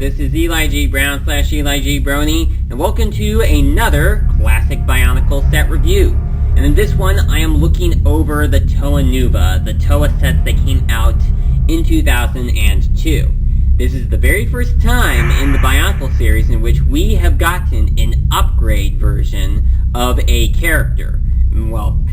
this is Eli G. Brown / Eli G. Brony, and welcome to another classic Bionicle set review. And in this one, I am looking over the Toa Nuva, the Toa sets that came out in 2002. This is the very first time in the Bionicle series in which we have gotten an upgrade version of a character. Well,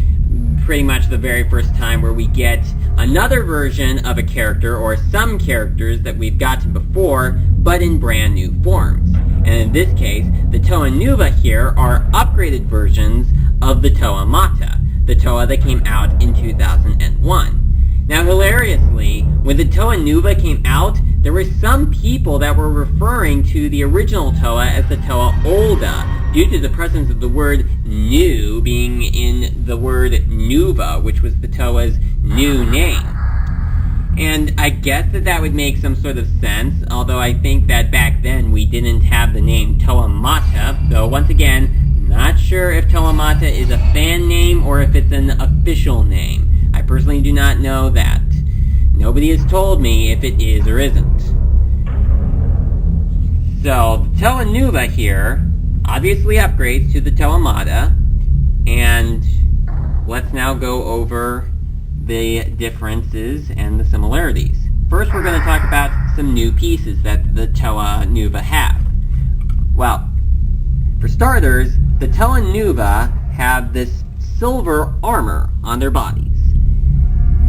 pretty much the very first time where we get another version of a character or some characters that we've gotten before, but in brand new forms. And in this case, the Toa Nuva here are upgraded versions of the Toa Mata, the Toa that came out in 2001. Now, hilariously, when the Toa Nuva came out, there were some people that were referring to the original Toa as the Toa Olda, due to the presence of the word new being in the word Nuva, which was the Toa's new name. And I guess that would make some sort of sense, although I think that back then we didn't have the name Toa Mata, though once again, not sure if Toa Mata is a fan name or if it's an official name. I personally do not know that. Nobody has told me if it is or isn't. So, the Toa Nuva here obviously upgrades to the Toa Mata, and let's now go over the differences and the similarities. First, we're going to talk about some new pieces that the Toa Nuva have. Well, for starters, the Toa Nuva have this silver armor on their bodies.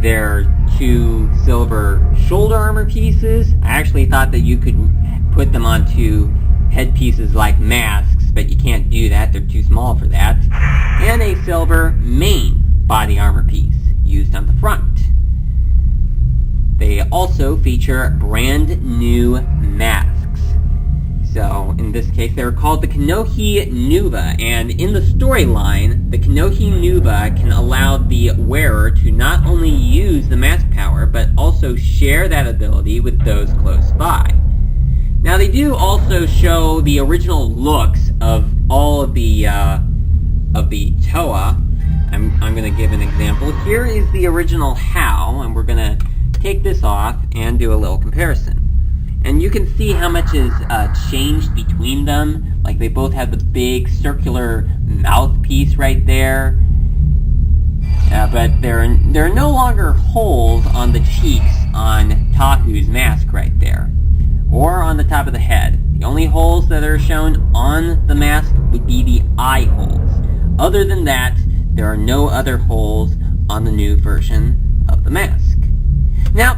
There are two silver shoulder armor pieces. I actually thought that you could put them onto headpieces like masks, but you can't do that, they're too small for that. And a silver main body armor piece used on the front. They also feature brand new masks. So, in this case, they're called the Kanohi Nova, and in the storyline, the Kanohi Nova can allow the wearer to not only use the mask power, but also share that ability with those close by. Now, they do also show the original looks of all of the Toa. I'm going to give an example. Here is the original How, and we're going to take this off and do a little comparison. And you can see how much is changed between them. Like, they both have the big circular mouthpiece right there. But there are no longer holes on the cheeks on Tahu's mask right there, or on the top of the head. The only holes that are shown on the mask would be the eye holes. Other than that, there are no other holes on the new version of the mask. Now,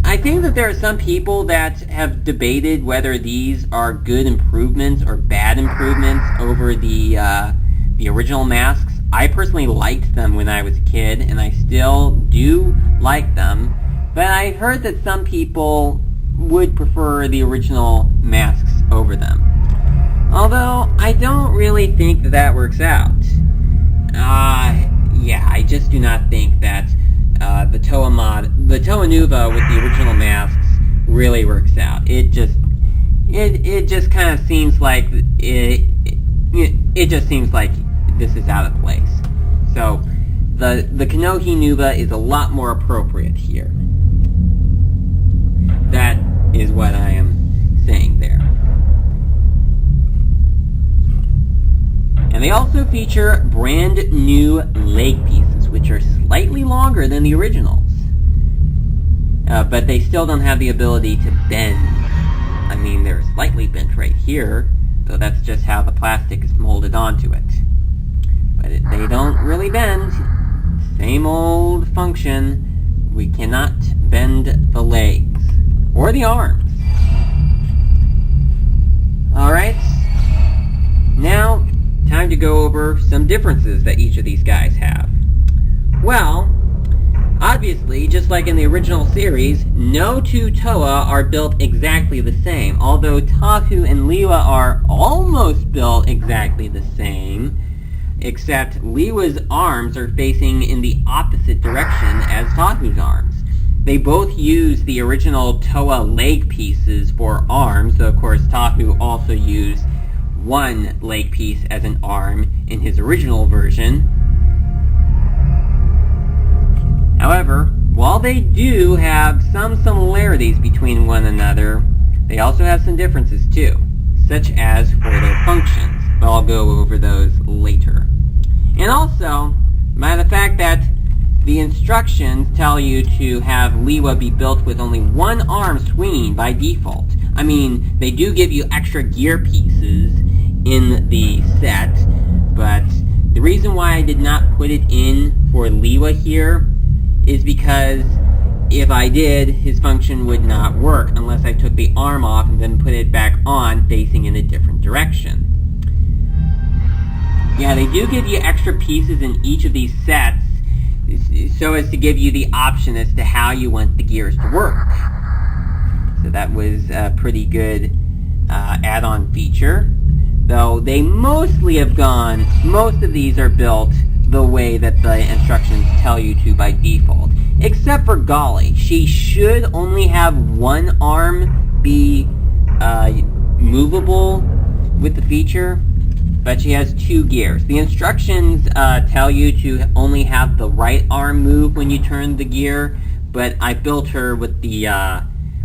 I think that there are some people that have debated whether these are good improvements or bad improvements over the original masks. I personally liked them when I was a kid, and I still do like them, but I heard that some people would prefer the original masks over them. Although, I don't really think that works out. Yeah, I just do not think that the Toa Nuva with the original masks really works out. It just kind of seems like it just seems like this is out of place. So the Kanohi Nova is a lot more appropriate here. That is what I am saying there. And they also feature brand new leg pieces, which are slightly longer than the originals. But they still don't have the ability to bend. I mean, they're slightly bent right here, though that's just how the plastic is molded onto it. But they don't really bend. Same old function. We cannot bend the legs. Or the arms. Alright. Now, time to go over some differences that each of these guys have. Well, obviously, just like in the original series, no two Toa are built exactly the same, although Tahu and Liwa are almost built exactly the same, except Liwa's arms are facing in the opposite direction as Tahu's arms. They both use the original Toa leg pieces for arms, though of course Tahu also used one leg piece as an arm in his original version. However, while they do have some similarities between one another, they also have some differences too, such as for their functions, but I'll go over those later. And also, by the fact that the instructions tell you to have Liwa be built with only one arm swinging by default. I mean, they do give you extra gear pieces in the set, but the reason why I did not put it in for Liwa here is because if I did, his function would not work unless I took the arm off and then put it back on facing in a different direction. Yeah, they do give you extra pieces in each of these sets so as to give you the option as to how you want the gears to work. So that was a pretty good add-on feature. Though they mostly have gone, most of these are built the way that the instructions tell you to by default. Except for Golly. She should only have one arm be movable with the feature, but she has two gears. The instructions tell you to only have the right arm move when you turn the gear, but I built her with the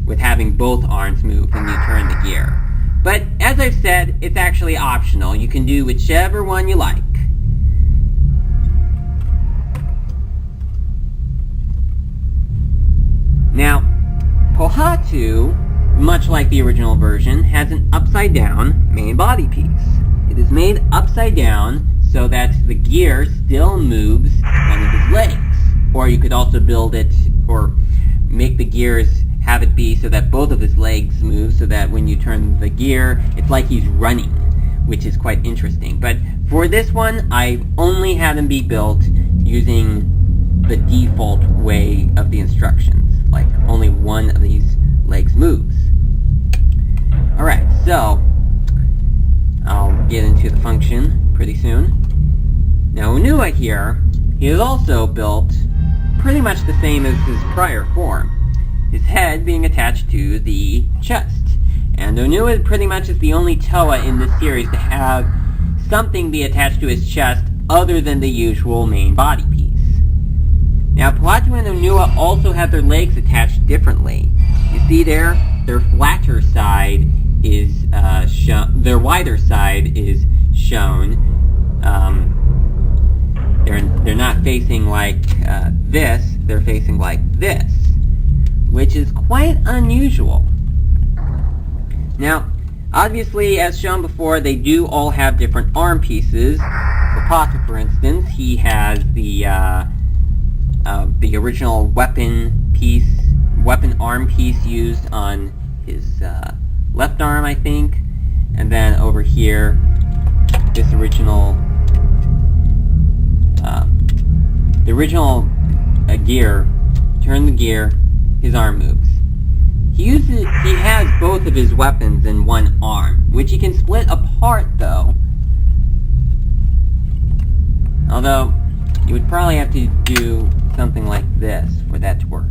with having both arms move when you turn the gear. But as I've said, it's actually optional. You can do whichever one you like. Now, Pohatu, much like the original version, has an upside-down main body piece. It is made upside down so that the gear still moves one of his legs. Or you could also build it, or make the gears have it be so that both of his legs move, so that when you turn the gear, it's like he's running, which is quite interesting. But for this one, I only had him be built using the default way of the instructions. Like, only one of these legs moves. Alright, so I'll get into the function pretty soon. Now, Unua here, he is also built pretty much the same as his prior form. His head being attached to the chest. And Unua pretty much is the only Toa in this series to have something be attached to his chest other than the usual main body piece. Now, Pohatu and Unua also have their legs attached differently. You see there, their flatter side is shown, their wider side is shown. They're not facing like this, they're facing like this, which is quite unusual. Now, obviously, as shown before, they do all have different arm pieces. For Pohatu, for instance, he has the original weapon arm piece used on his left arm, I think, and then over here, this original, the original gear. Turn the gear, his arm moves. He has both of his weapons in one arm, which he can split apart, though. Although, you would probably have to do something like this for that to work.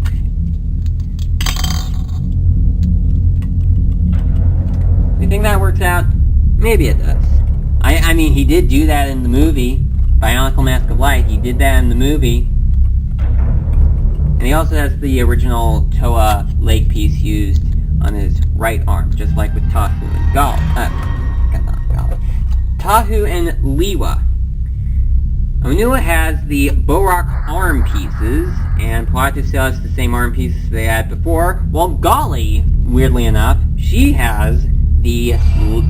You think that works out? Maybe it does. I mean, he did do that in the movie, Bionicle Mask of Light. He did that in the movie. And he also has the original Toa leg piece used on his right arm, just like with Tahu and Tahu and Liwa. Unua has the Borak arm pieces, and Pohatu still has the same arm pieces they had before, while Golly, weirdly enough, she has the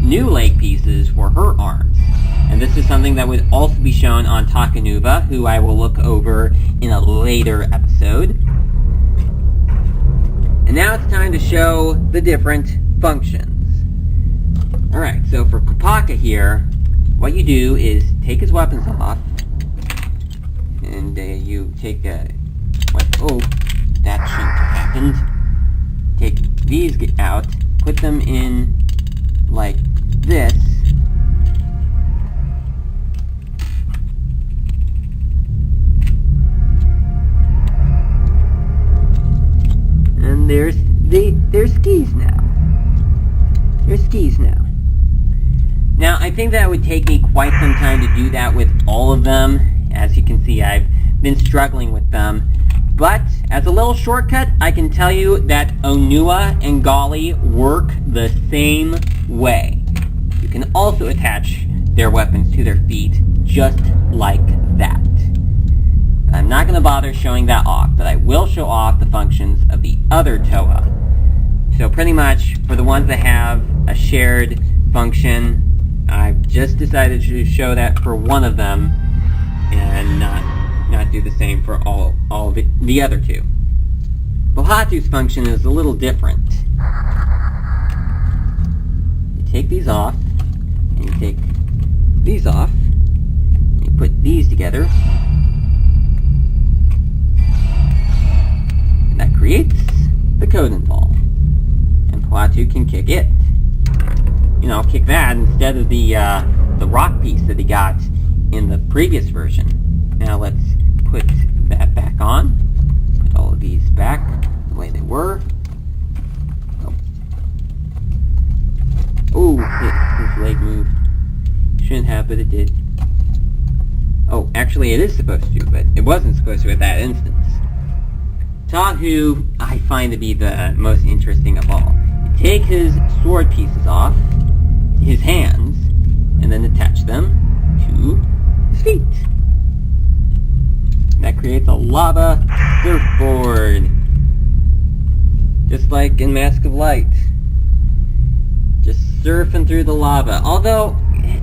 new leg pieces for her arms. And this is something that would also be shown on Toa Nuva, who I will look over in a later episode. And now it's time to show the different functions. Alright, so for Kopaka here, what you do is take his weapons off, and you take oh, that shouldn't have happened. Take these out, put them in like this, and there's skis now. There's skis now. Now, I think that would take me quite some time to do that with all of them. As you can see, I've been struggling with them. But As a little shortcut, I can tell you that Onua and Gali work the same way. You can also attach their weapons to their feet just like that. I'm not going to bother showing that off, but I will show off the functions of the other Toa. So pretty much, for the ones that have a shared function, I've just decided to show that for one of them, and not do the same for all the other two. Bohatu's function is a little different. You take these off, and you take these off, and you put these together, and that creates the Coden Ball. And Bohatu can kick it. You know, kick that instead of the rock piece that he got in the previous version. Now let's put that back on. Put all of these back the way they were. Oh, his leg moved. Shouldn't have, but it did. Oh, actually it is supposed to, but it wasn't supposed to at that instance. Tahu, I find to be the most interesting of all. You take his sword pieces off, his hands, and then attach them to his feet. That creates a lava surfboard. Just like in Mask of Light. Just surfing through the lava. Although,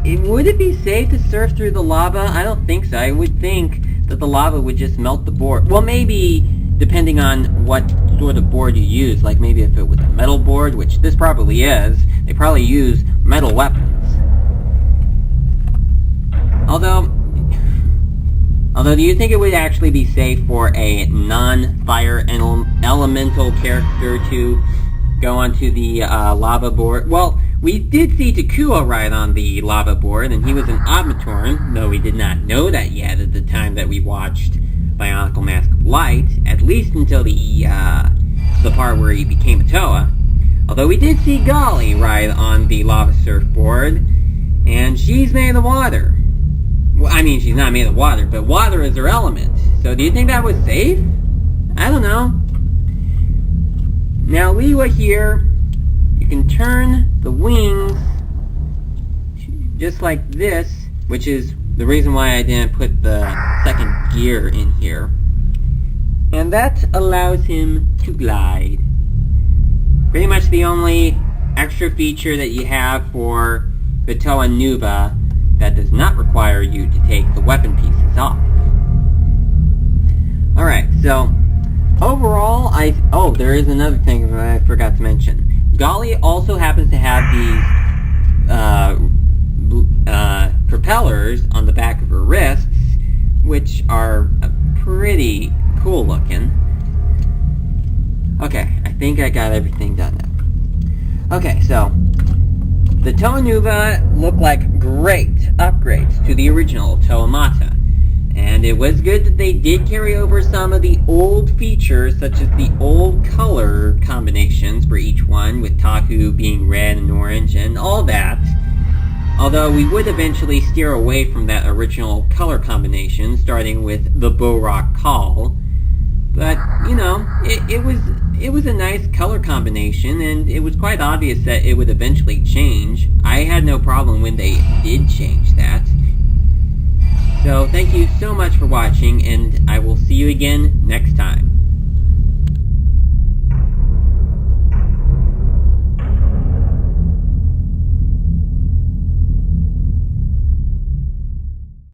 would it be safe to surf through the lava? I don't think so. I would think that the lava would just melt the board. Well, maybe depending on what sort of board you use. Like maybe if it was a metal board, which this probably is. They probably use metal weapons. Although, do you think it would actually be safe for a non-fire elemental character to go onto the lava board? Well, we did see Takua ride on the lava board, and he was an Automaton, though we did not know that yet at the time that we watched Bionicle Mask of Light, at least until the part where he became a Toa. Although we did see Gali ride on the lava surfboard, and she's made of water. Well, I mean, she's not made of water, but water is her element. So do you think that was safe? I don't know. Now, Liwa here, you can turn the wings just like this, which is the reason why I didn't put the second gear in here. And that allows him to glide. Pretty much the only extra feature that you have for the Toa Nuva that does not require you to take the weapon pieces off. Alright, so overall, there is another thing that I forgot to mention. Gali also happens to have these propellers on the back of her wrists, which are pretty cool looking. Okay, I think I got everything done now. Okay, so the Toa Nuva look like great upgrades to the original Toa Mata. And it was good that they did carry over some of the old features, such as the old color combinations for each one, with Tahu being red and orange and all that. Although we would eventually steer away from that original color combination, starting with the Borak Call. But, you know, it was a nice color combination, and it was quite obvious that it would eventually change. I had no problem when they did change that. So, thank you so much for watching, and I will see you again next time.